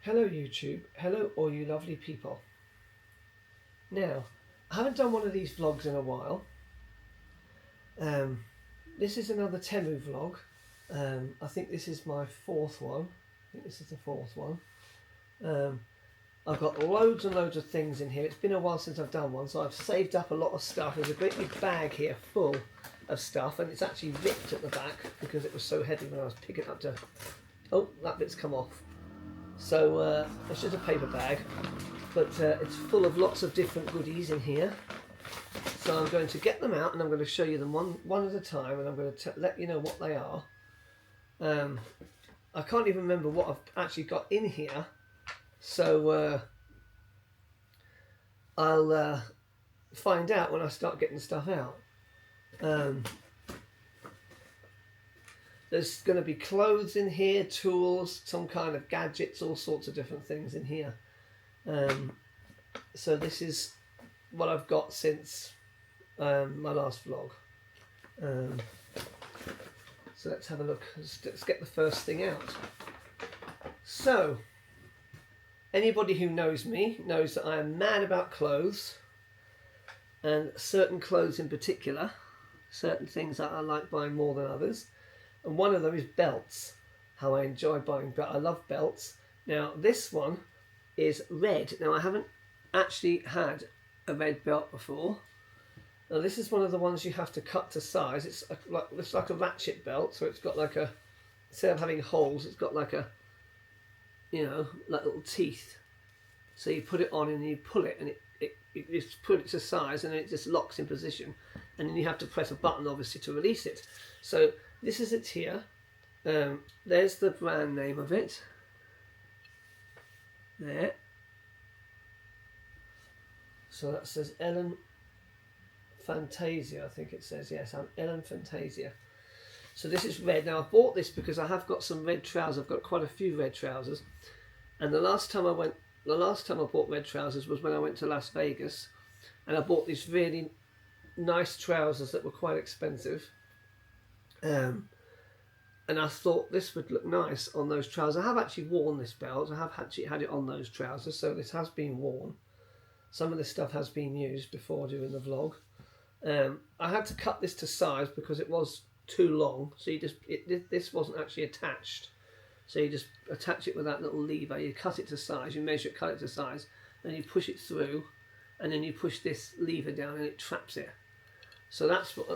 Hello YouTube, hello all you lovely people. Now, I haven't done one of these vlogs in a while. This is another Temu vlog. I think this is my fourth one. I think this is the fourth one. I've got loads and loads of things in here. It's been a while since I've done one, so I've saved up a lot of stuff. There's a great big bag here full of stuff, and it's actually ripped at the back because it was so heavy when I was picking it up to... Oh, that bit's come off. So it's just a paper bag, but it's full of lots of different goodies in here. So I'm going to get them out and I'm going to show you them one at a time, and I'm going to let you know what they are. I can't even remember what I've actually got in here, so I'll find out when I start getting stuff out. There's going to be clothes in here, tools, some kind of gadgets, all sorts of different things in here. So this is what I've got since my last vlog. So let's have a look. Let's get the first thing out. So, anybody who knows me knows that I am mad about clothes, and certain clothes in particular, certain things that I like buying more than others. And one of them is belts. How I enjoy buying belts. I love belts. Now this one is red. Now I haven't actually had a red belt before. Now this is one of the ones you have to cut to size. It's like a ratchet belt, so it's got like a, instead of having holes, it's got like a, you know, like little teeth. So you put it on and you pull it, and you just put it to size, and then it just locks in position, and then you have to press a button obviously to release it. So this is it here. There's the brand name of it. There. So that says Ellen Fantasia, I think it says. Yes, I'm Ellen Fantasia. So this is red. Now I bought this because I have got some red trousers. I've got quite a few red trousers. And the last time I bought red trousers was when I went to Las Vegas, and I bought these really nice trousers that were quite expensive. And I thought this would look nice on those trousers. I have actually worn this belt. I have actually had it on those trousers, so this has been worn. Some of this stuff has been used before doing the vlog. I had to cut this to size because it was too long, so this wasn't actually attached. So you just attach it with that little lever, you cut it to size, you measure it, cut it to size, then you push it through, and then you push this lever down and it traps it. So that's what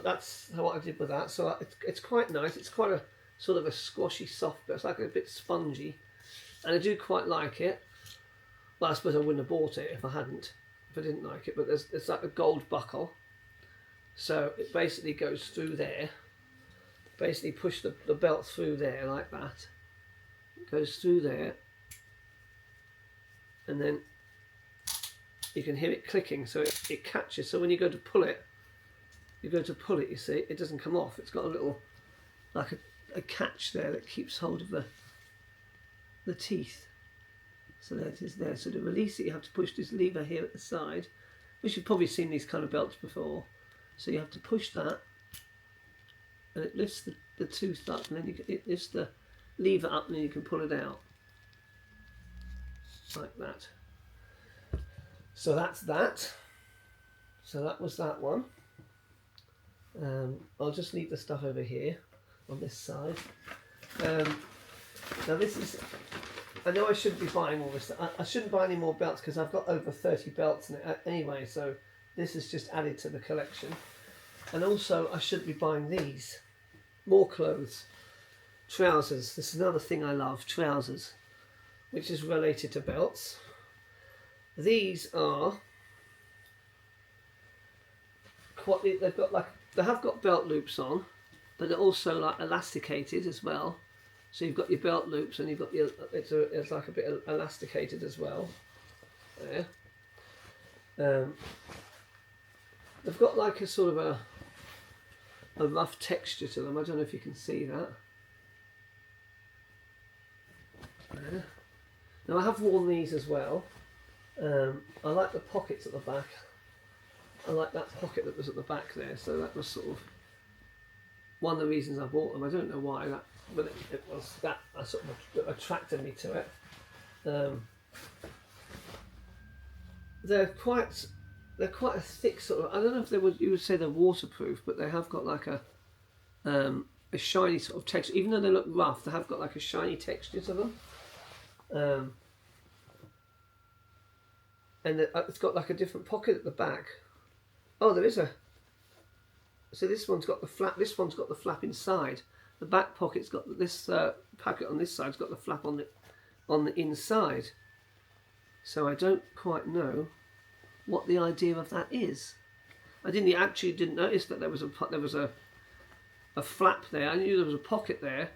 I did with that. So it's quite nice. It's quite a sort of a squashy, soft, but it's like a bit spongy, and I do quite like it. Well, I suppose I wouldn't have bought it if I didn't like it. But there's like a gold buckle, so it basically goes through there. Basically, push the belt through there like that. It goes through there, and then you can hear it clicking. So it catches. So when you go to pull it. You see, it doesn't come off. It's got a little, like a catch there that keeps hold of the teeth. So there it is there. So to release it, you have to push this lever here at the side, which you've probably seen these kind of belts before. So you have to push that, and it lifts the tooth up, and then it lifts the lever up, and then you can pull it out. Like that. So that's that. So that was that one. I'll just leave the stuff over here on this side. Now this is, I know I shouldn't be buying all this. I shouldn't buy any more belts because I've got over 30 belts in it anyway, so this is just added to the collection. And also I shouldn't be buying these. More clothes. Trousers. This is another thing I love, trousers, which is related to belts. These are quite, they have got belt loops on, but they're also like elasticated as well. So you've got your belt loops, and you've got your it's like a bit elasticated as well. There. They've got like a sort of a rough texture to them. I don't know if you can see that. There. Now I have worn these as well. I like the pockets at the back. I like that pocket that was at the back there, so that was sort of one of the reasons I bought them. I don't know why, but it was that sort of attracted me to it. They're quite a thick sort of. I don't know if you would say they're waterproof, but they have got like a shiny sort of texture. Even though they look rough, they have got like a shiny texture to them. And it's got like a different pocket at the back. Oh, there is a. So this one's got the flap. This one's got the flap inside. The back pocket's got this pocket on this side's got the flap on the inside. So I don't quite know what the idea of that is. I didn't notice that there was a flap there. I knew there was a pocket there,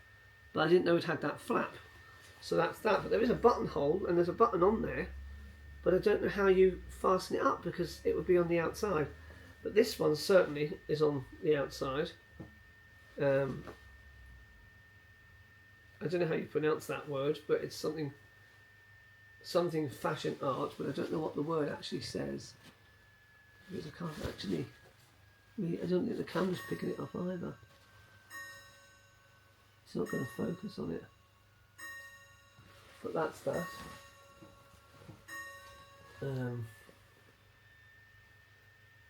but I didn't know it had that flap. So that's that. But there is a buttonhole and there's a button on there, but I don't know how you fasten it up because it would be on the outside. But this one certainly is on the outside. I don't know how you pronounce that word, but it's something fashion art, but I don't know what the word actually says. Because I can't actually, I don't think the camera's picking it up either. It's not going to focus on it. But that's that.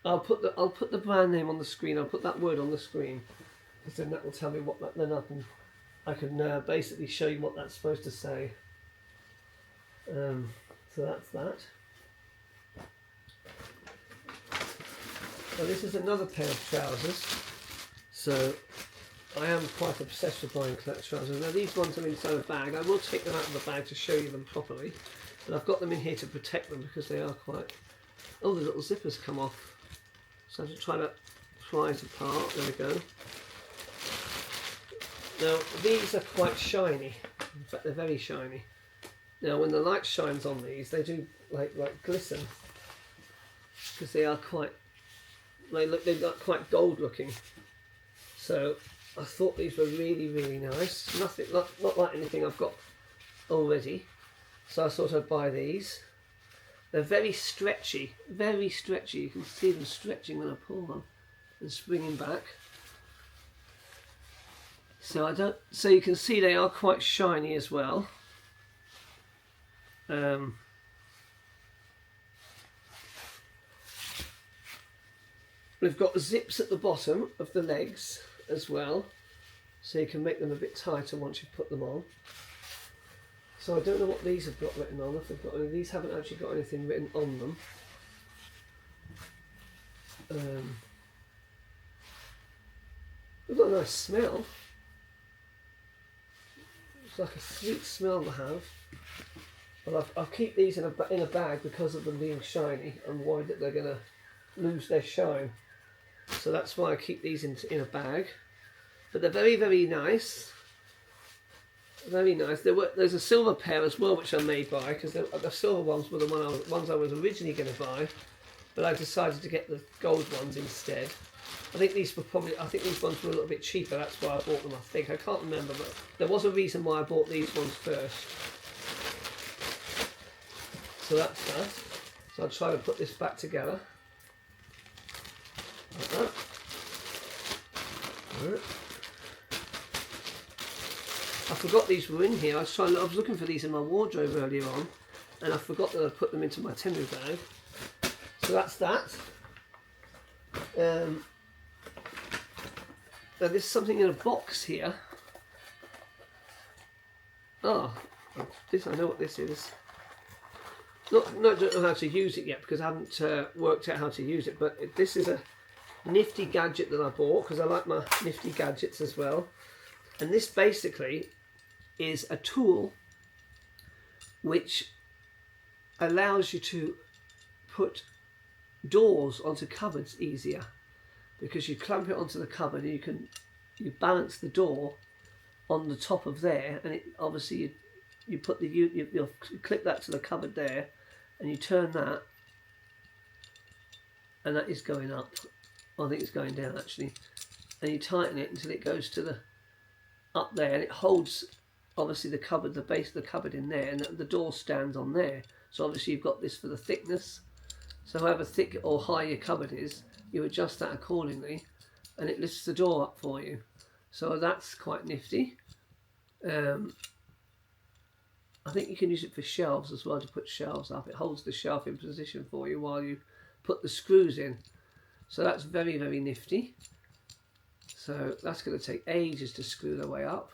I'll put the brand name on the screen. I'll put that word on the screen, because then that will tell me what that. Then I can basically show you what that's supposed to say. So that's that. Now this is another pair of trousers. So I am quite obsessed with buying trousers. Now these ones are inside a bag. I will take them out of the bag to show you them properly. But I've got them in here to protect them because they are quite... Oh, the little zippers come off. So I have to try to pry it apart. There we go. Now these are quite shiny. In fact, they're very shiny. Now when the light shines on these, they do like glisten, because they are quite... They're quite gold looking. So I thought these were really, really nice. Not like anything I've got already. So I thought I'd buy these. They're very stretchy, very stretchy. You can see them stretching when I pull them and springing back. So you can see they are quite shiny as well. We've got zips at the bottom of the legs as well, so you can make them a bit tighter once you've put them on. So I don't know what these have got written on. If they've got any, these haven't actually got anything written on them. They've got a nice smell. It's like a sweet smell to have. But I'll keep these in a bag because of them being shiny. I'm worried that they're going to lose their shine. So that's why I keep these in a bag. But they're very, very nice. Very nice. There's a silver pair as well, which I may buy, because the silver ones were the ones I was originally going to buy, but I decided to get the gold ones instead. I think these ones were a little bit cheaper. That's why I bought them. I can't remember, but there was a reason why I bought these ones first. So that's that. So I'll try to put this back together. Like that. Right. I forgot these were in here. I was looking for these in my wardrobe earlier on, and I forgot that I put them into my Temu bag. So that's that. Now there's something in a box here. Oh, I know what this is. I don't know how to use it yet because I haven't worked out how to use it, but this is a nifty gadget that I bought because I like my nifty gadgets as well. And this basically is a tool which allows you to put doors onto cupboards easier, because you clamp it onto the cupboard and you balance the door on the top of there, and it obviously you put you'll clip that to the cupboard there, and you turn that, and that is going up. I think it's going down actually, and you tighten it until it goes to the up there, and it holds obviously the cupboard, the base of the cupboard in there, and the door stands on there. So obviously you've got this for the thickness. So however thick or high your cupboard is, you adjust that accordingly, and it lifts the door up for you. So that's quite nifty. I I think you can use it for shelves as well, to put shelves up. It holds the shelf in position for you while you put the screws in. So that's very, very nifty. So that's going to take ages to screw the way up.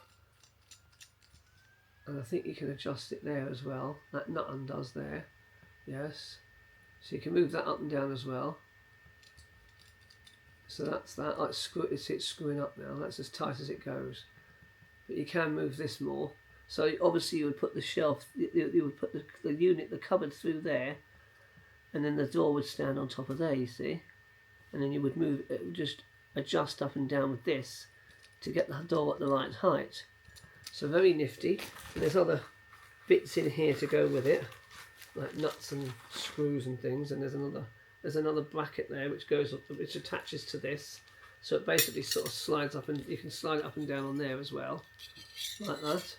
And I think you can adjust it there as well. That nut undoes there. Yes. So you can move that up and down as well. So that's that. It's screwing up now. That's as tight as it goes. But you can move this more. So obviously you would put the shelf, you would put the unit, the cupboard through there, and then the door would stand on top of there, you see. And then you would move, it would just adjust up and down with this to get the door at the right height. So very nifty. And there's other bits in here to go with it, like nuts and screws and things. And there's another bracket there which attaches to this. So it basically sort of slides up, and you can slide it up and down on there as well, like that.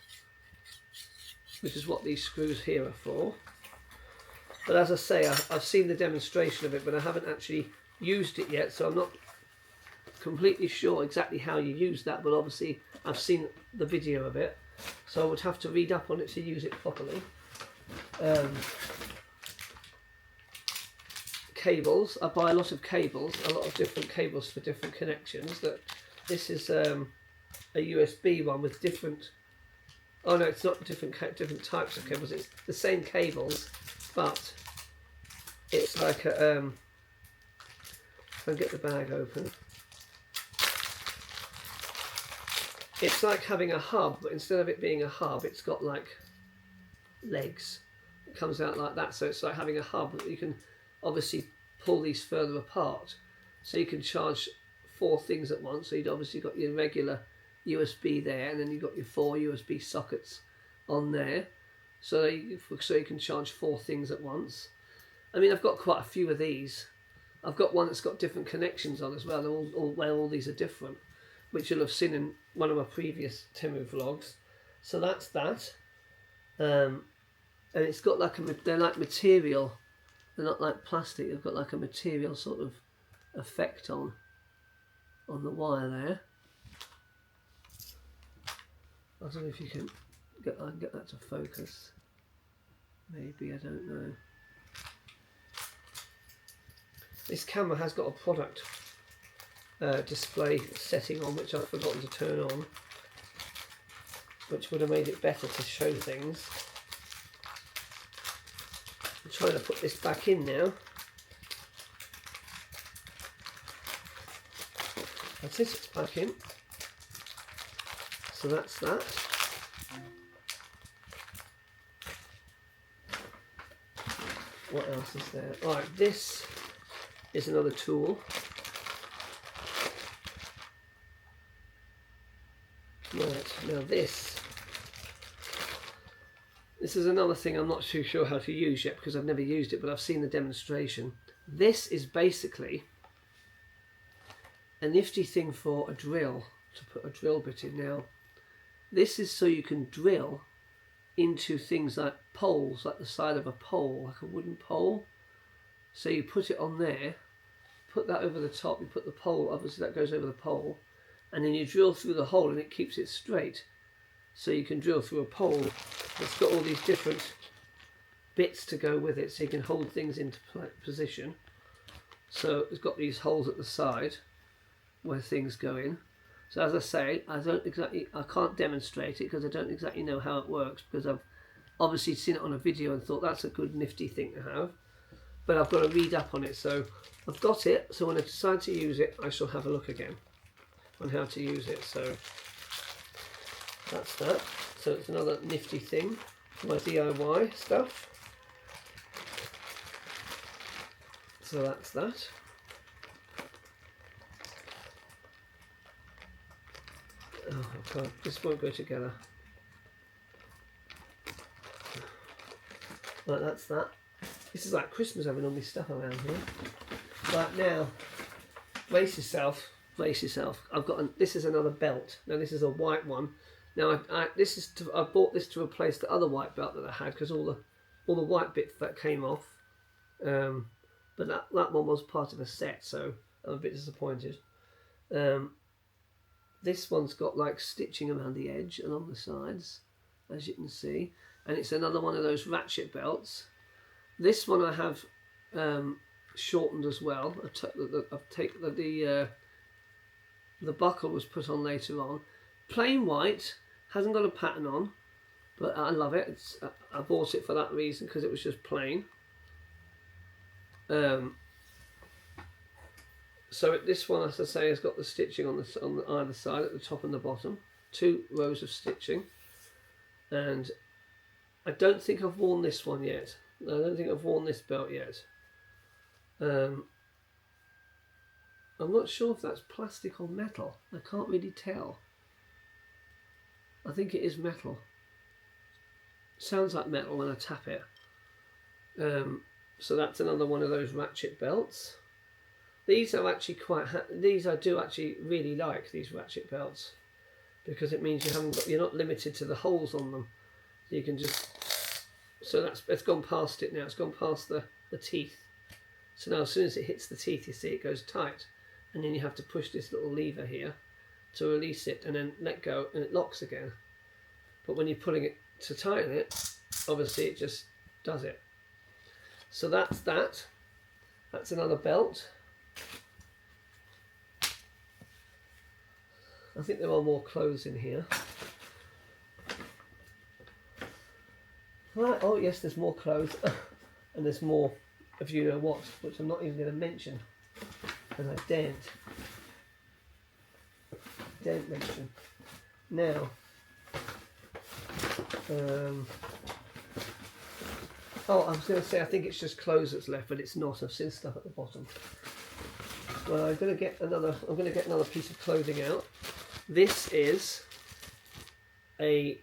Which is what these screws here are for. But as I say, I've seen the demonstration of it, but I haven't actually used it yet, so I'm not completely sure exactly how you use that, but obviously I've seen the video of it, so I would have to read up on it to use it properly. Cables, I buy a lot of cables, a lot of different cables for different connections. This is a USB one with different, oh no, it's not different types of cables, it's the same cables, but it's like a, if I can get the bag open, it's like having a hub, but instead of it being a hub, it's got like legs. It comes out like that, so it's like having a hub that you can obviously pull these further apart, so you can charge 4 things at once. So you'd obviously got your regular USB there, and then you've got your 4 USB sockets on there, so you can charge 4 things at once. I mean, I've got quite a few of these. I've got one that's got different connections on as well, where all these are different, which you'll have seen in one of my previous Temu vlogs. So that's that. And it's got like they're like material. They're not like plastic. They've got like a material sort of effect on the wire there. I don't know if you can get that to focus. Maybe, I don't know. This camera has got a product display setting on, which I've forgotten to turn on, which would have made it better to show things. I'm trying to put this back in now. That's it, it's back in. So that's that. What else is there? Alright, this is another tool. Right, now this is another thing I'm not too sure how to use yet, because I've never used it, but I've seen the demonstration. This is basically a nifty thing for a drill, to put a drill bit in. Now, this is so you can drill into things like poles, like the side of a pole, like a wooden pole. So you put it on there, put that over the top, you put the pole, obviously that goes over the pole, and then you drill through the hole and it keeps it straight. So you can drill through a pole that's got all these different bits to go with it, so you can hold things into position. So it's got these holes at the side where things go in. So as I say, I can't demonstrate it because I don't exactly know how it works, because I've obviously seen it on a video and thought that's a good nifty thing to have, but I've got to read up on it. So I've got it, so when I decide to use it, I shall have a look again on how to use it. So that's that. So it's another nifty thing for my DIY stuff. So that's that. Oh God, this won't go together. Right, that's that. This is like Christmas having all this stuff around here. Right, now, brace yourself. Brace yourself. This is another belt. Now this is a white one. Now I bought this to replace the other white belt that I had, because all the white bits that came off. But that one was part of a set, so I'm a bit disappointed. This one's got like stitching around the edge and on the sides, as you can see. and it's another one of those ratchet belts. This one I have shortened as well. I've taken the buckle was put on later on. Plain white, hasn't got a pattern on, but I love it. I bought it for that reason, because it was just plain. So this one, as I say, has got the stitching on either side, at the top and the bottom, 2 rows of stitching. And I don't think I've worn this one yet. I don't think I've worn this belt yet. I'm not sure if that's plastic or metal. I can't really tell. I think it is metal. Sounds like metal when I tap it. So that's another one of those ratchet belts. These are actually these I do actually really like, these ratchet belts, because it means you're not limited to the holes on them. You can just, so it's gone past it now. It's gone past the teeth. So now as soon as it hits the teeth, you see it goes tight, and then you have to push this little lever here to release it, and then let go, and it locks again. But when you're pulling it to tighten it, obviously it just does it. So that's that. That's another belt. I think there are more clothes in here. Right, oh yes, there's more clothes. And there's more of you know what, which I'm not even going to mention, because I daren't mention. Now, oh, I was going to say I think it's just clothes that's left, but it's not. I've seen stuff at the bottom. Well, I'm going to get another piece of clothing out. This is a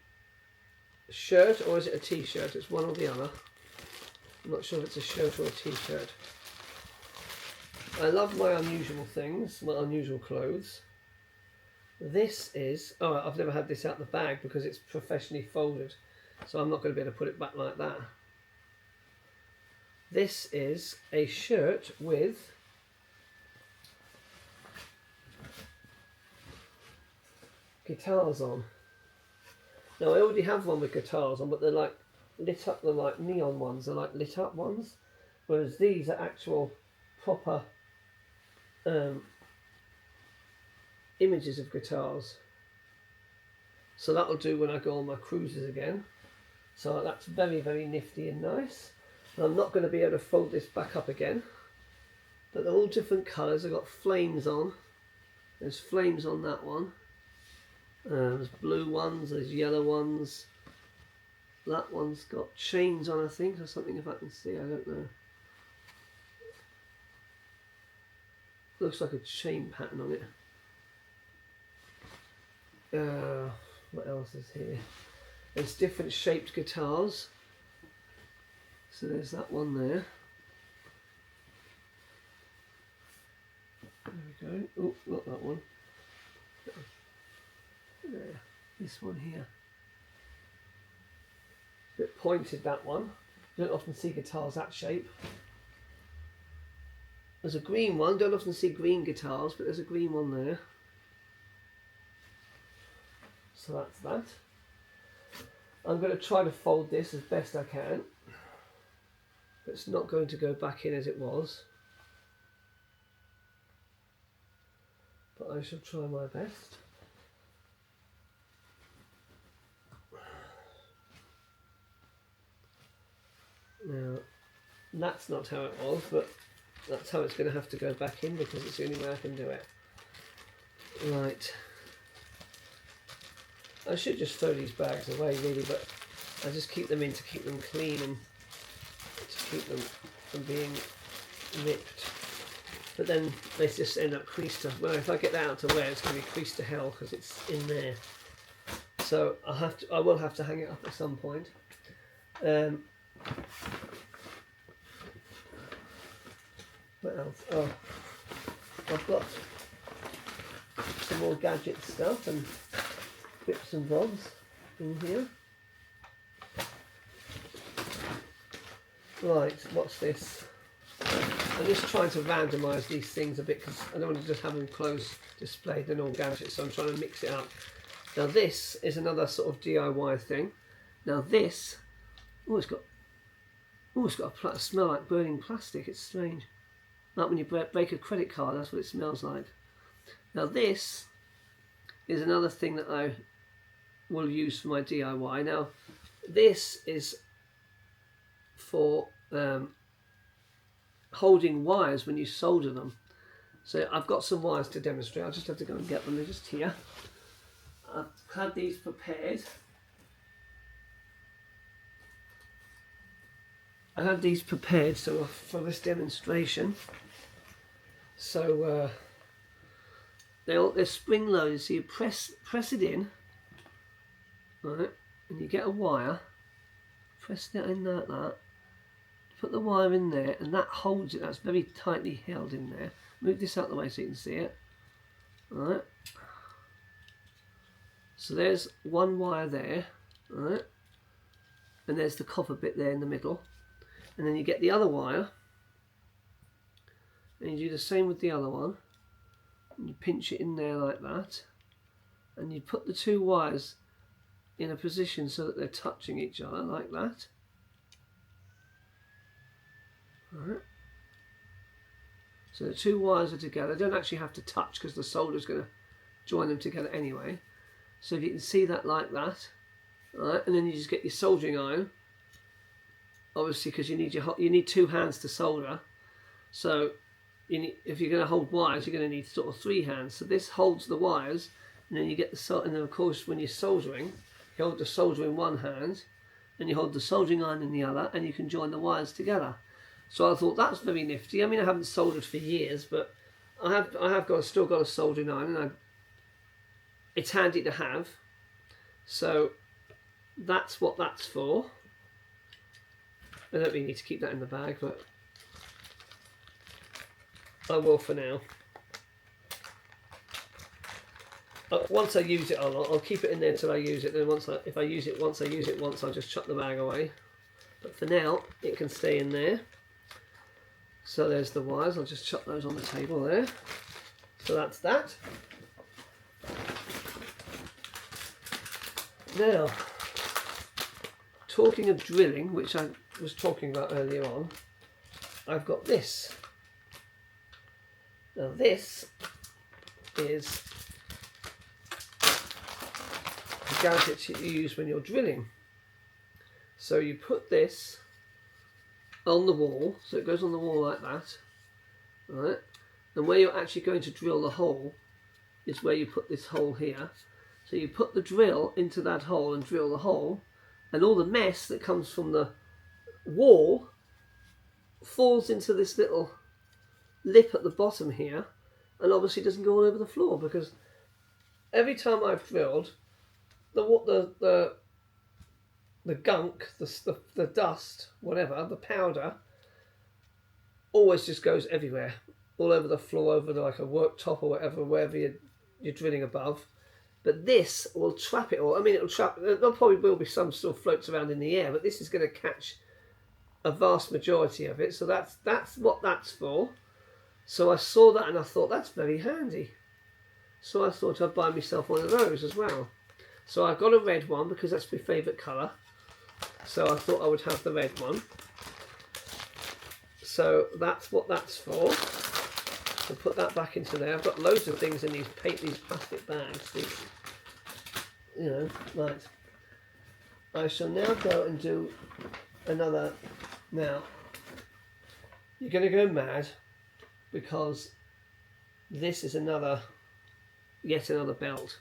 shirt, or is it a t-shirt? It's one or the other. I'm not sure if it's a shirt or a t-shirt. I love my unusual things, my unusual clothes. This is, oh, I've never had this out the bag because it's professionally folded, so I'm not going to be able to put it back like that. This is a shirt with guitars on. Now I already have one with guitars on, but they're like lit up, they're like neon ones, they're like lit up ones, whereas these are actual proper images of guitars. So that'll do when I go on my cruises again. So that's very, very nifty and nice. And I'm not going to be able to fold this back up again, but they're all different colours. I've got flames on. There's flames on that one. There's blue ones, there's yellow ones. That one's got chains on, I think, or something, if I can see, I don't know. Looks like a chain pattern on it. What else is here? There's different shaped guitars. So there's that one there. There we go. Oh, not that one. There. This one here. A bit pointed, that one. You don't often see guitars that shape. There's a green one. Don't often see green guitars, but there's a green one there. So that's that. I'm going to try to fold this as best I can. It's not going to go back in as it was, but I shall try my best. Now, that's not how it was, but that's how it's going to have to go back in, because it's the only way I can do it. Right. I should just throw these bags away, really, but I just keep them in to keep them clean and to keep them from being ripped. But then they just end up creased to, well, if I get that out to wear, it's going to be creased to hell because it's in there. So I will have to hang it up at some point. What else? Oh, I've got some more gadget stuff and bits and bobs in here. Right, what's this? I'm just trying to randomise these things a bit because I don't want to just have them close displayed and all gadgets, so I'm trying to mix it up. Now this is another sort of DIY thing. Now this it's got a smell like burning plastic. It's strange. Like when you break a credit card, that's what it smells like. Now this is another thing that I will use for my DIY. Now this is for holding wires when you solder them. So I've got some wires to demonstrate. I'll just have to go and get them. They're just here. I've had these prepared. I had these prepared so for this demonstration. So they're spring loaded. So you press it in, right, and you get a wire. Press it in like that. Put the wire in there, and that holds it. That's very tightly held in there. Move this out of the way so you can see it. Alright. So there's one wire there. Alright. And there's the copper bit there in the middle. And then you get the other wire. And you do the same with the other one. And you pinch it in there like that. And you put the two wires in a position so that they're touching each other like that. Alright. So the two wires are together. They don't actually have to touch because the solder is going to join them together anyway. So if you can see that like that, alright, and then you just get your soldering iron. Obviously, because you need two hands to solder. So if you're going to hold wires, you're going to need sort of three hands. So this holds the wires, and then you get and then of course when you're soldering, you hold the solder in one hand, and you hold the soldering iron in the other, and you can join the wires together. So I thought that's very nifty. I mean, I haven't soldered for years, but I have still got a soldering iron, and it's handy to have. So that's what that's for. I don't really need to keep that in the bag, but I will for now. Once I use it, I'll keep it in there until I use it. Then if I use it once, I'll just chuck the bag away. But for now, it can stay in there. So there's the wires. I'll just chuck those on the table there. So that's that. Now, talking of drilling, which I was talking about earlier on, I've got this. Now this is the gadget you use when you're drilling. So you put this on the wall, so it goes on the wall like that, right? And where you're actually going to drill the hole is where you put this hole here. So you put the drill into that hole and drill the hole, and all the mess that comes from the wall falls into this little lip at the bottom here, and obviously doesn't go all over the floor, because every time I've drilled, the gunk, the dust, whatever, the powder, always just goes everywhere, all over the floor, over like a worktop or whatever, wherever you're drilling above. But this will trap it all. I mean, there probably will be some still floats around in the air, but this is going to catch a vast majority of it. So that's what that's for. So I saw that and I thought, that's very handy. So I thought I'd buy myself one of those as well. So I've got a red one because that's my favourite colour. So I thought I would have the red one. So that's what that's for. So put that back into there. I've got loads of things in these plastic bags. Right. I shall now go and do another. Now, you're going to go mad because this is yet another belt.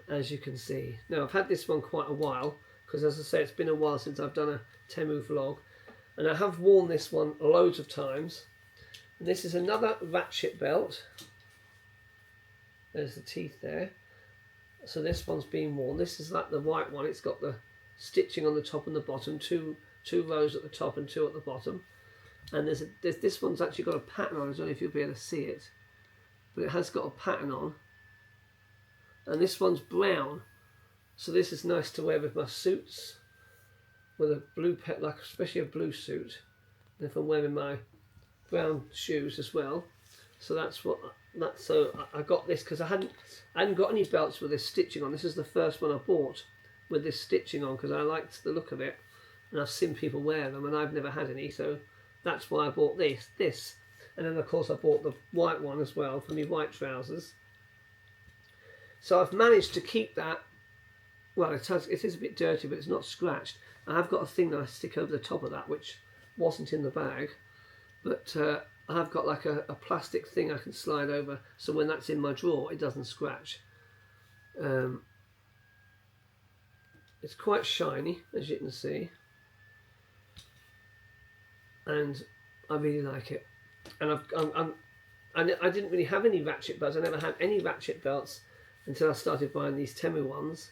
As you can see. Now, I've had this one quite a while because, as I say, it's been a while since I've done a Temu vlog. And I have worn this one loads of times. And this is another ratchet belt. There's the teeth there. So this one's been worn. This is like the white one. It's got the stitching on the top and the bottom. Two rows at the top and two at the bottom. And this one's actually got a pattern on. I don't know if you'll be able to see it. But it has got a pattern on. And this one's brown. So this is nice to wear with my suits. With a blue especially a blue suit, and if I'm wearing my brown shoes as well. So so I got this because I hadn't got any belts with this stitching on. This is the first one I bought, with this stitching on because I liked the look of it, and I've seen people wear them and I've never had any, so that's why I bought this. And then of course I bought the white one as well for my white trousers. So I've managed to keep that. Well, it is a bit dirty, but it's not scratched. I have got a thing that I stick over the top of that, which wasn't in the bag, but I have got like a plastic thing I can slide over, so when that's in my drawer it doesn't scratch. It's quite shiny, as you can see, and I really like it. And I didn't really have any ratchet belts. I never had any ratchet belts until I started buying these Temu ones.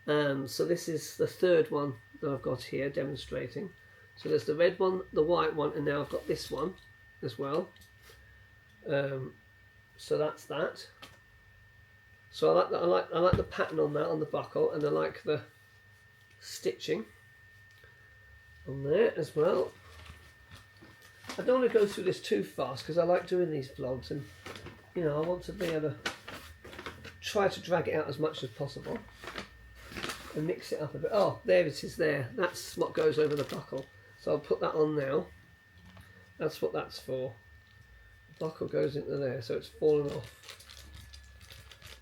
So this is the third one that I've got here demonstrating. So there's the red one, the white one, and now I've got this one as well. So that's that. So I like the pattern on that, on the buckle, and I like the stitching on there as well. I don't want to go through this too fast because I like doing these vlogs, and you know, I want to be able to try to drag it out as much as possible and mix it up a bit. Oh, there it is there. That's what goes over the buckle. So I'll put that on now. That's what that's for. The buckle goes into there, so it's fallen off.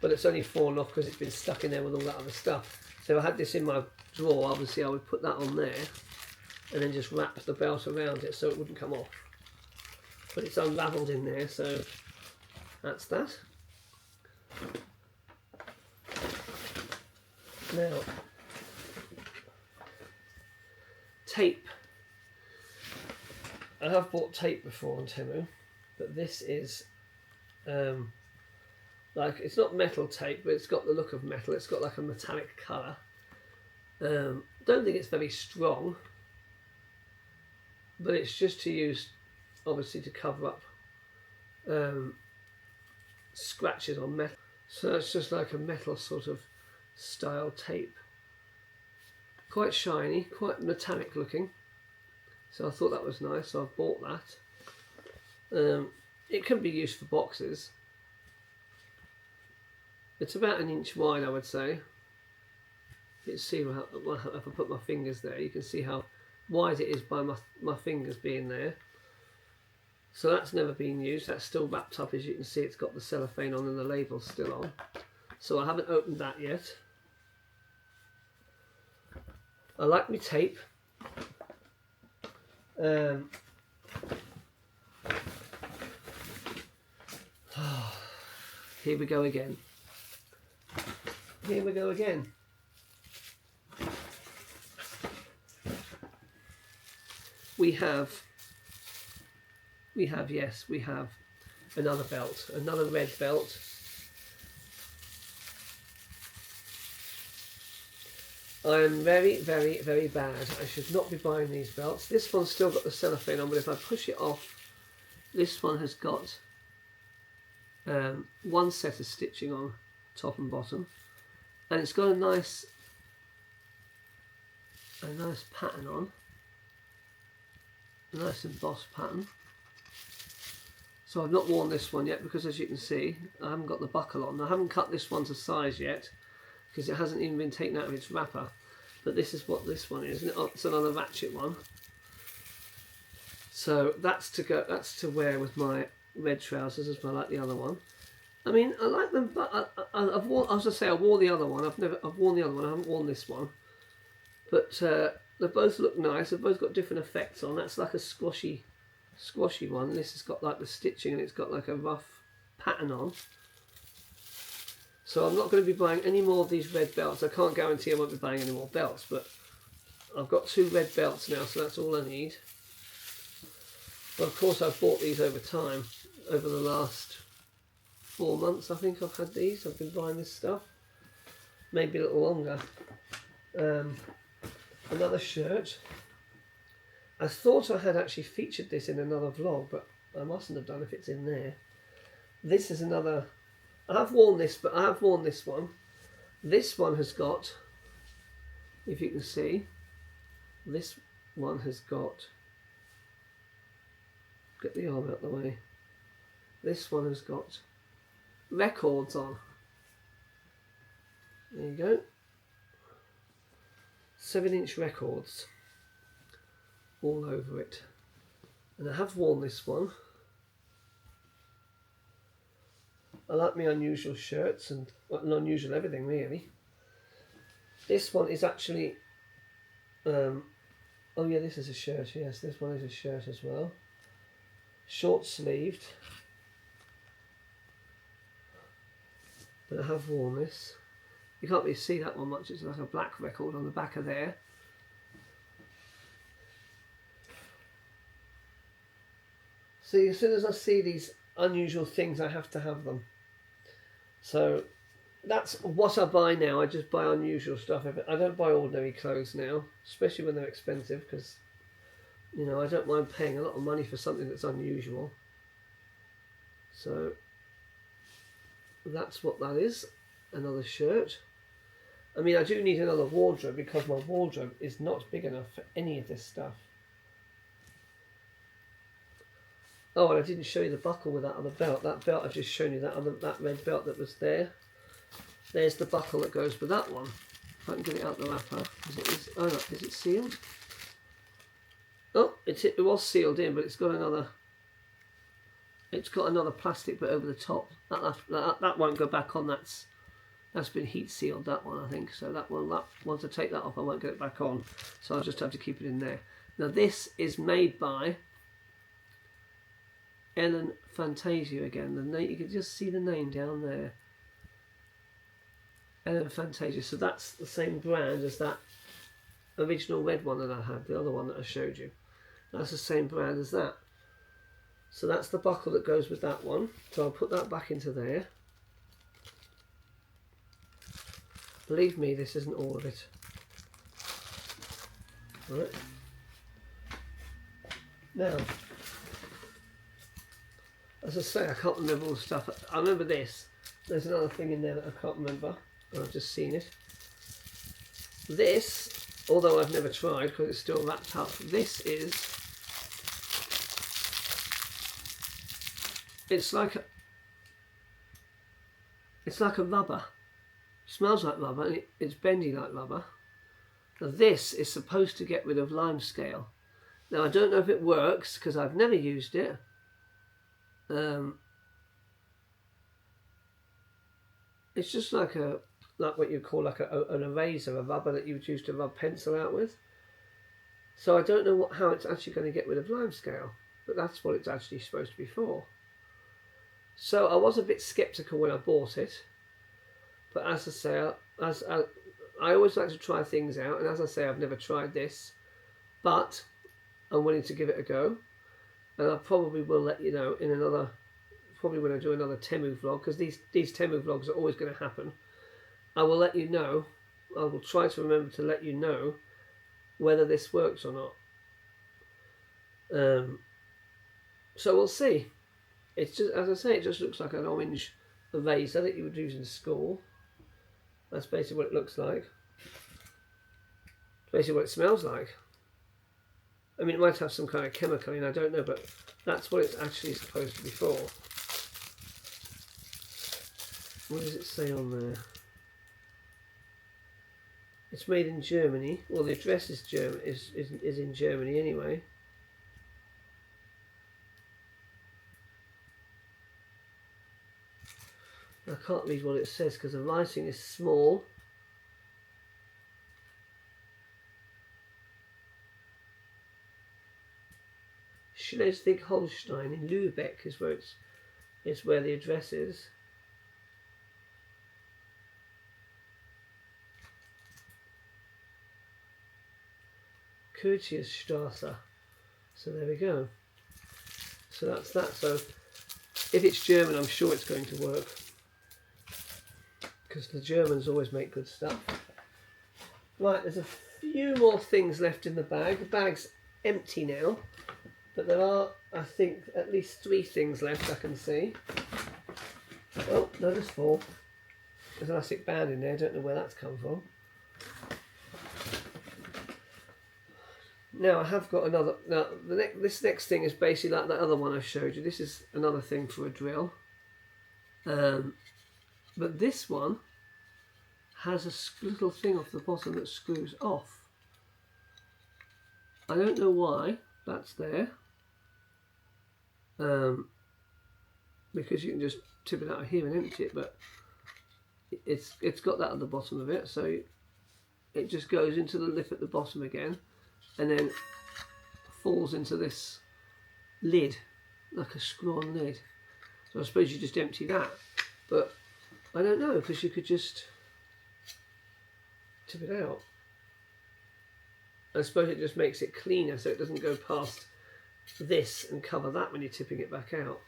But it's only fallen off because it's been stuck in there with all that other stuff. So if I had this in my drawer, obviously I would put that on there and then just wrap the belt around it so it wouldn't come off. But it's unravelled in there, so that's that. Now, tape. I have bought tape before on Temu, but this is like, it's not metal tape, but it's got the look of metal. It's got like a metallic colour. Don't think it's very strong, but it's just to use, obviously, to cover up scratches on metal. So it's just like a metal sort of style tape. Quite shiny, quite metallic looking. So I thought that was nice, so I've bought that. It can be used for boxes. It's about 1 inch wide, I would say. You can see how, if I put my fingers there, you can see how wide it is by my fingers being there. So that's never been used. That's still wrapped up, as you can see. It's got the cellophane on and the label's still on. So I haven't opened that yet. I like my tape. Here we go again. Here we go again. We have another belt, another red belt. I am very, very, very bad. I should not be buying these belts. This one's still got the cellophane on, but if I push it off, this one has got one set of stitching on top and bottom, and it's got a nice pattern on, a nice embossed pattern. So I've not worn this one yet because, as you can see, I haven't got the buckle on. I haven't cut this one to size yet because it hasn't even been taken out of its wrapper. But this is what this one is, and it's another ratchet one. So that's to wear with my red trousers as well, like the other one. I mean, I like them, but I've worn. I was gonna say I wore the other one. I've worn the other one. I haven't worn this one. But they both look nice. They've both got different effects on. That's like a squashy one. This has got like the stitching and it's got like a rough pattern on. So I'm not going to be buying any more of these red belts. I can't guarantee I won't be buying any more belts, but I've got 2 red belts now, so that's all I need. But of course I've bought these over time. Over the last 4 months I think I've had these. I've been buying this stuff. Maybe a little longer. Another shirt. I thought I had actually featured this in another vlog, but I mustn't have done if it's in there. This is another. I have worn this, but I have worn this one. This one has got, if you can see, this one has got, get the arm out of the way, this one has got records on. There you go. 7-inch records all over it. And I have worn this one. I like my unusual shirts and unusual everything really. This one is actually, oh yeah, this is a shirt, yes, this one is a shirt as well. Short sleeved. But I have worn this. You can't really see that one much, it's like a black record on the back of there. See, as soon as I see these unusual things, I have to have them. So that's what I buy now. I just buy unusual stuff. I don't buy ordinary clothes now, especially when they're expensive, because, you know, I don't mind paying a lot of money for something that's unusual. So that's what that is. Another shirt. I mean, I do need another wardrobe because my wardrobe is not big enough for any of this stuff. Oh, and I didn't show you the buckle with that other belt. That belt I've just shown you, that red belt that was there. There's the buckle that goes with that one. If I can get it out the wrapper. Oh no, is it sealed? Oh, it was sealed in, but it's got another plastic bit over the top. That won't go back on. That's been heat sealed, that one, I think. So once I take that off, I won't get it back on. So I'll just have to keep it in there. Now this is made by Ellen Fantasia again. The name, you can just see the name down there. Ellen Fantasia. So that's the same brand as that original red one that I had, the other one that I showed you. That's the same brand as that. So that's the buckle that goes with that one. So I'll put that back into there. Believe me, this isn't all of it. Right. Now, as I say, I can't remember all the stuff. I remember this. There's another thing in there that I can't remember. I've just seen it. This, although I've never tried because it's still wrapped up, this is... It's like a rubber. It smells like rubber and it's bendy like rubber. Now this is supposed to get rid of lime scale. Now I don't know if it works because I've never used it. It's just like what you call like an eraser, a rubber that you would use to rub pencil out with. So I don't know how it's actually going to get rid of lime scale, but that's what it's actually supposed to be for. So I was a bit sceptical when I bought it, but as I say, I always like to try things out, and as I say, I've never tried this, but I'm willing to give it a go, and I probably will let you know in another, probably when I do another Temu vlog, because these Temu vlogs are always going to happen. I will let you know, I will try to remember to let you know whether this works or not. So we'll see. It's just, as I say, it just looks like an orange eraser that you would use in school. That's basically what it looks like. It's basically what it smells like. I mean, it might have some kind of chemical in, I don't know, but that's what it's actually supposed to be for. What does it say on there? It's made in Germany. Well, the address is in Germany anyway. I can't read what it says because the writing is small. Schleswig-Holstein in Lübeck is where the address is. Curtiusstraße. So there we go. So that's that. So if it's German, I'm sure it's going to work, because the Germans always make good stuff. Right, there's a few more things left in the bag. The bag's empty now, but there are, I think, at least 3 things left I can see. Oh, no, there's 4. There's an elastic band in there, I don't know where that's come from. Now I have got another, now this next thing is basically like that other one I showed you. This is another thing for a drill. But this one has a little thing off the bottom that screws off. I don't know why that's there. Because you can just tip it out of here and empty it, but it's got that at the bottom of it, so it just goes into the lip at the bottom again, and then falls into this lid, like a screw-on lid. So I suppose you just empty that, but I don't know, because you could just tip it out. I suppose it just makes it cleaner, so it doesn't go past this and cover that when you're tipping it back out.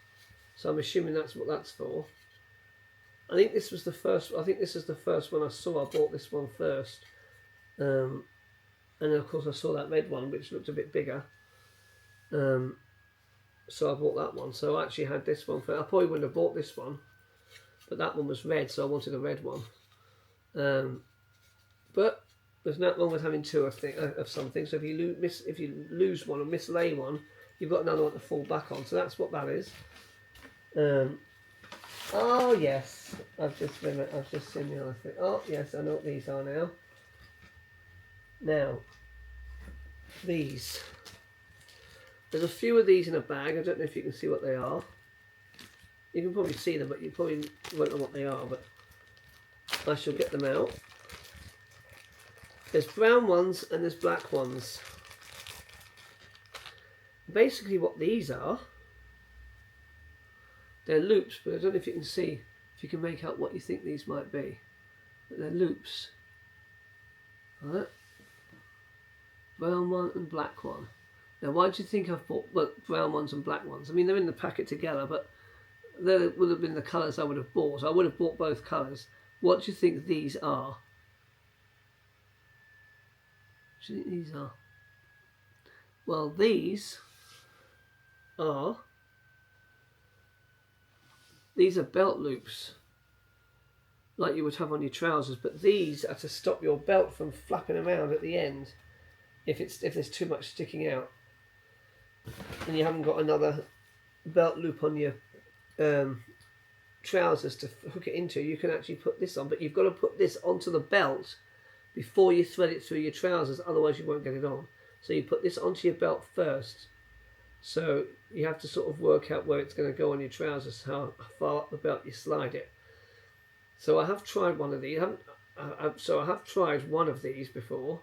So I'm assuming that's what that's for. I think this was the first. I think this is the first one I saw. I bought this one first, and then of course I saw that red one, which looked a bit bigger. So I bought that one. So I actually had this one. I probably wouldn't have bought this one, but that one was red, so I wanted a red one. But there's nothing wrong with having two of something. So if you lose one or mislay one, you've got another one to fall back on. So that's what that is. Oh yes, I've just seen the other thing. Oh yes, I know what these are now. Now, these. There's a few of these in a bag. I don't know if you can see what they are. You can probably see them, but you probably won't know what they are. But I shall get them out. There's brown ones and there's black ones. Basically, what these are, they're loops, but I don't know if you can see, if you can make out what you think these might be. But they're loops. Right? Brown one and black one. Now, why do you think I've bought brown ones and black ones? I mean, they're in the packet together, but they would have been the colours I would have bought. I would have bought both colours. What do you think these are? What do you think these are? Well, these are belt loops, like you would have on your trousers, but these are to stop your belt from flapping around at the end if there's too much sticking out and you haven't got another belt loop on your trousers to hook it into. You can actually put this on, but you've got to put this onto the belt before you thread it through your trousers, otherwise you won't get it on. So you put this onto your belt first, so you have to sort of work out where it's going to go on your trousers, how far up the belt you slide it. So I have tried one of these. I have tried one of these before.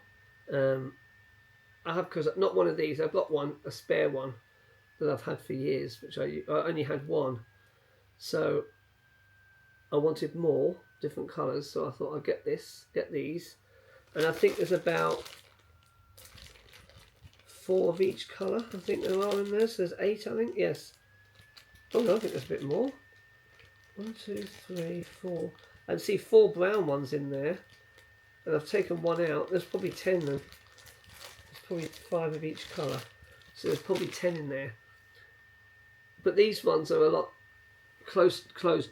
I have, because not one of these. I've got one, a spare one that I've had for years, which I only had one. So I wanted more different colours, so I thought I'd get these, and I think there's about 4 of each colour. I think there are in there. So there's 8, I think. Yes. Oh no, I think there's a bit more. 1, 2, 3, 4. I can see 4 brown ones in there, and I've taken one out. There's probably 10 then. There's probably 5 of each colour, so there's probably 10 in there. But these ones are a lot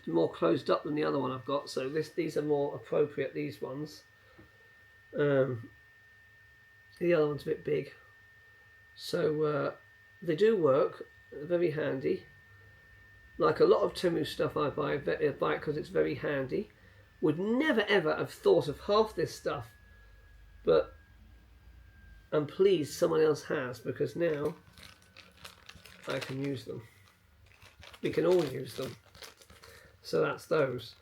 more closed up than the other one I've got. So these are more appropriate. These ones. The other one's a bit big. So they do work. They're very handy. Like a lot of Temu stuff I buy it because it's very handy. Would never ever have thought of half this stuff, but I'm pleased someone else has, because now I can use them. We can all use them. So that's those.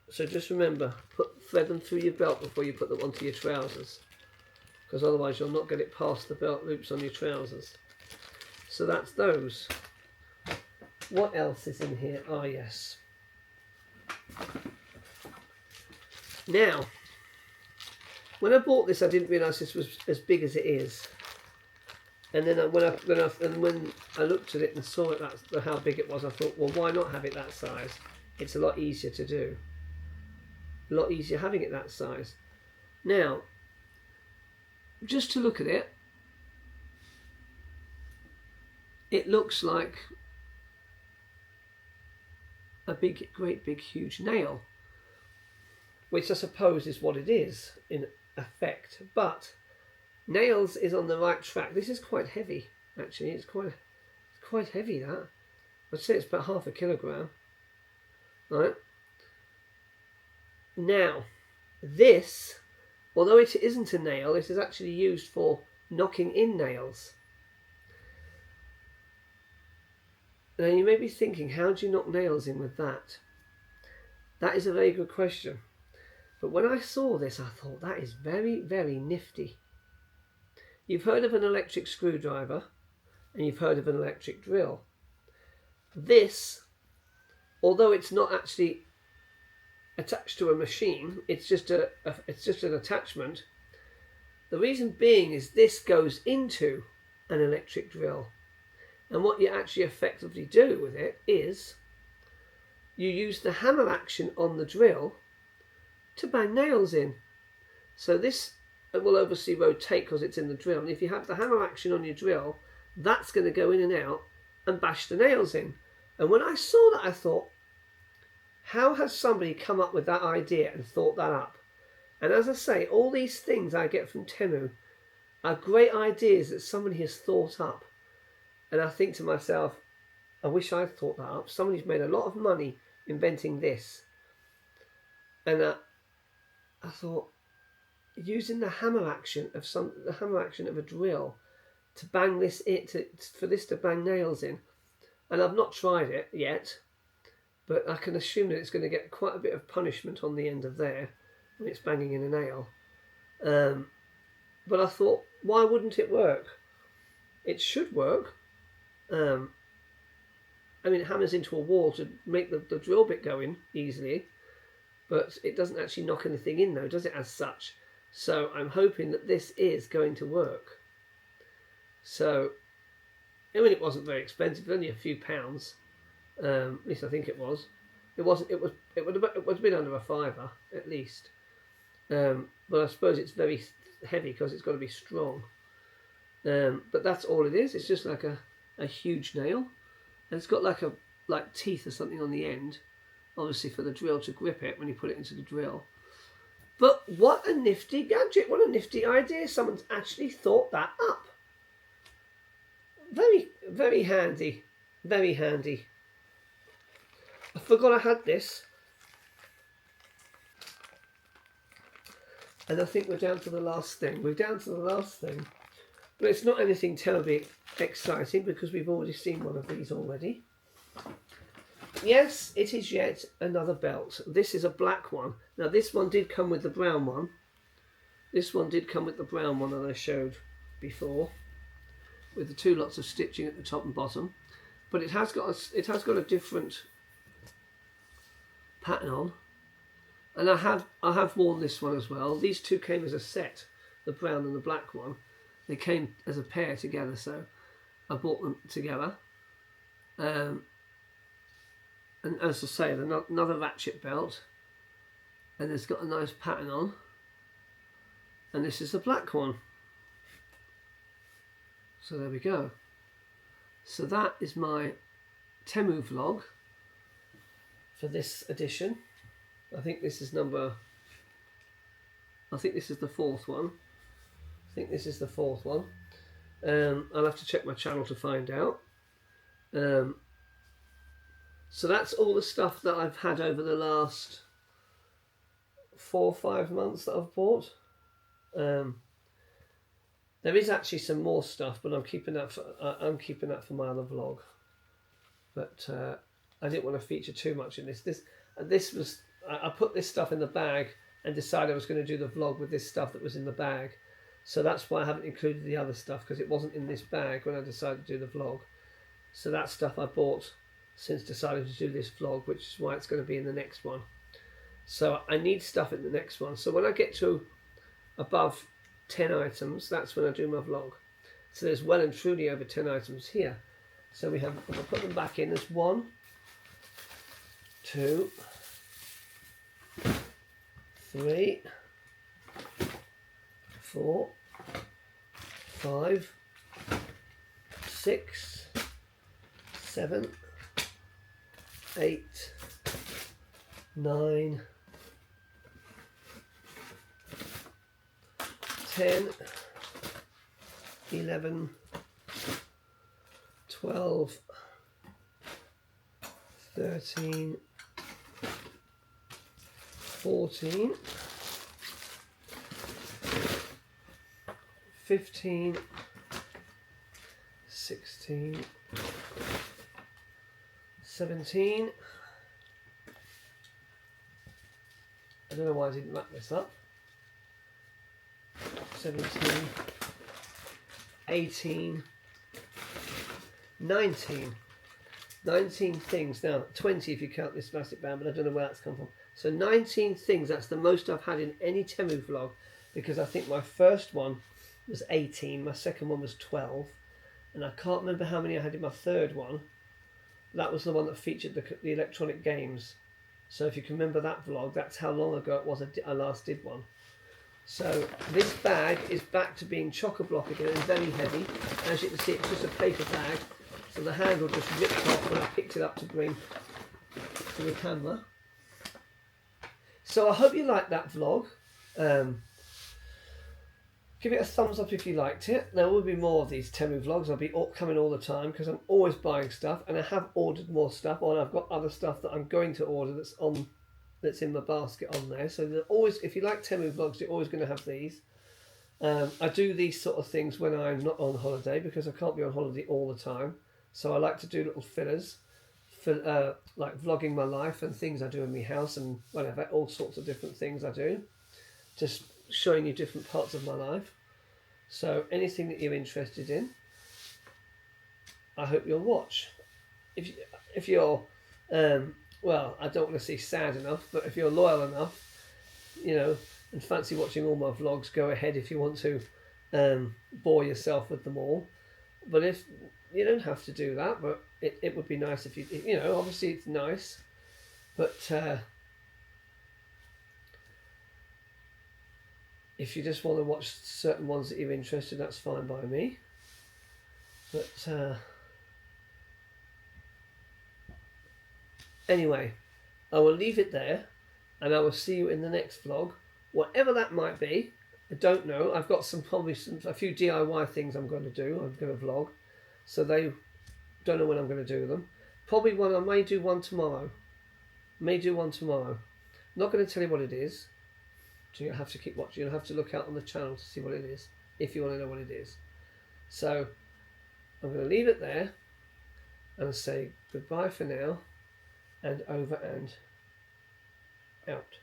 So just remember, thread them through your belt before you put them onto your trousers, because otherwise you'll not get it past the belt loops on your trousers. So that's those. What else is in here? Ah, yes. Now, when I bought this, I didn't realise this was as big as it is. And then when I looked at it and saw it, how big it was, I thought, well, why not have it that size? It's a lot easier to do. A lot easier having it that size. Now, just to look at it, it looks like a great big huge nail, which I suppose is what it is in effect. But nails is on the right track. This is quite heavy, actually. It's quite heavy, that. I'd say it's about 0.5 kilogram. Right. Now, this, although it isn't a nail, it is actually used for knocking in nails. Now you may be thinking, how do you knock nails in with that? That is a very good question. But when I saw this, I thought that is very, very nifty. You've heard of an electric screwdriver and you've heard of an electric drill. This, although it's not actually attached to a machine, it's just an attachment. The reason being is this goes into an electric drill, and what you actually effectively do with it is you use the hammer action on the drill to bang nails in. So this will obviously rotate because it's in the drill, and if you have the hammer action on your drill, that's going to go in and out and bash the nails in. And when I saw that, I thought, how has somebody come up with that idea and thought that up? And as I say, all these things I get from Temu are great ideas that somebody has thought up. And I think to myself, I wish I'd thought that up. Somebody's made a lot of money inventing this. And I thought, using the hammer action of a drill to bang this in, for this to bang nails in. And I've not tried it yet, but I can assume that it's going to get quite a bit of punishment on the end of there when it's banging in a nail. But I thought, why wouldn't it work? It should work. I mean, it hammers into a wall to make the drill bit go in easily, but it doesn't actually knock anything in though, does it, as such? So I'm hoping that this is going to work. So, I mean, it wasn't very expensive, only a few pounds. At least I think it was. It wasn't. It would have been under a £5 at least. But I suppose it's very heavy because it's got to be strong. But that's all it is. It's just like a huge nail, and it's got like teeth or something on the end, obviously for the drill to grip it when you put it into the drill. But what a nifty gadget! What a nifty idea! Someone's actually thought that up. Very, very handy. Very handy. I forgot I had this. And I think we're down to the last thing. We're down to the last thing. But it's not anything terribly exciting because we've already seen one of these already. Yes, it is yet another belt. This is a black one. Now this one did come with the brown one. This one did come with the brown one that I showed before, with the two lots of stitching at the top and bottom. But it has got a different pattern on. And I have worn this one as well. These two came as a set, the brown and the black one. They came as a pair together, so I bought them together. And as I say, another ratchet belt, and it's got a nice pattern on. And this is the black one. So there we go. So that is my Temu vlog for this edition. I think this is the fourth one. I think this is the fourth one. I'll have to check my channel to find out. So that's all the stuff that I've had over the last 4 or 5 months that I've bought. There is actually some more stuff, but I'm keeping that for my other vlog. But I didn't want to feature too much in this. I put this stuff in the bag and decided I was going to do the vlog with this stuff that was in the bag. So that's why I haven't included the other stuff, because it wasn't in this bag when I decided to do the vlog. So that stuff I bought since deciding to do this vlog, which is why it's going to be in the next one. So I need stuff in the next one. So when I get to above 10 items, that's when I do my vlog. So there's well and truly over 10 items here. So I'll put them back in. There's 1, 2, 3, 4, 5, 6, 7, 8, 9, 10, 11, 12, 13, 14, 15, 16, 17. I don't know why I didn't map this up. 17, 18, 19. 19 things. Now, 20 if you count this plastic band, but I don't know where that's come from. So 19 things, that's the most I've had in any Temu vlog, because I think my first one was 18, my second one was 12, and I can't remember how many I had in my third one. That was the one that featured the electronic games. So if you can remember that vlog, that's how long ago it was I last did one. So this bag is back to being chock-a-block again and very heavy. As you can see, it's just a paper bag. So the handle just ripped off when I picked it up to bring to the camera. So I hope you liked that vlog. Give it a thumbs up if you liked it. There will be more of these Temu vlogs. I'll be coming all the time because I'm always buying stuff, and I have ordered more stuff, and I've got other stuff that I'm going to order that's in my basket on there. So they're always, if you like Temu vlogs, you're always going to have these. I do these sort of things when I'm not on holiday because I can't be on holiday all the time. So I like to do little fillers, like vlogging my life and things I do in my house and whatever, all sorts of different things I do. Just showing you different parts of my life. So anything that you're interested in, I hope you'll watch. If you're, well, I don't want to say sad enough, but if you're loyal enough, you know, and fancy watching all my vlogs, go ahead if you want to bore yourself with them all. But if you don't have to do that, but it would be nice if you know, obviously it's nice, but if you just want to watch certain ones that you're interested in, that's fine by me. But anyway, I will leave it there, and I will see you in the next vlog, whatever that might be. I don't know. I've got a few DIY things I'm going to do. I'm going to vlog, so they don't know when I'm going to do them. Probably I may do one tomorrow. Not going to tell you what it is. So you'll have to keep watching. You'll have to look out on the channel to see what it is, if you want to know what it is. So I'm going to leave it there and say goodbye for now, and over and out.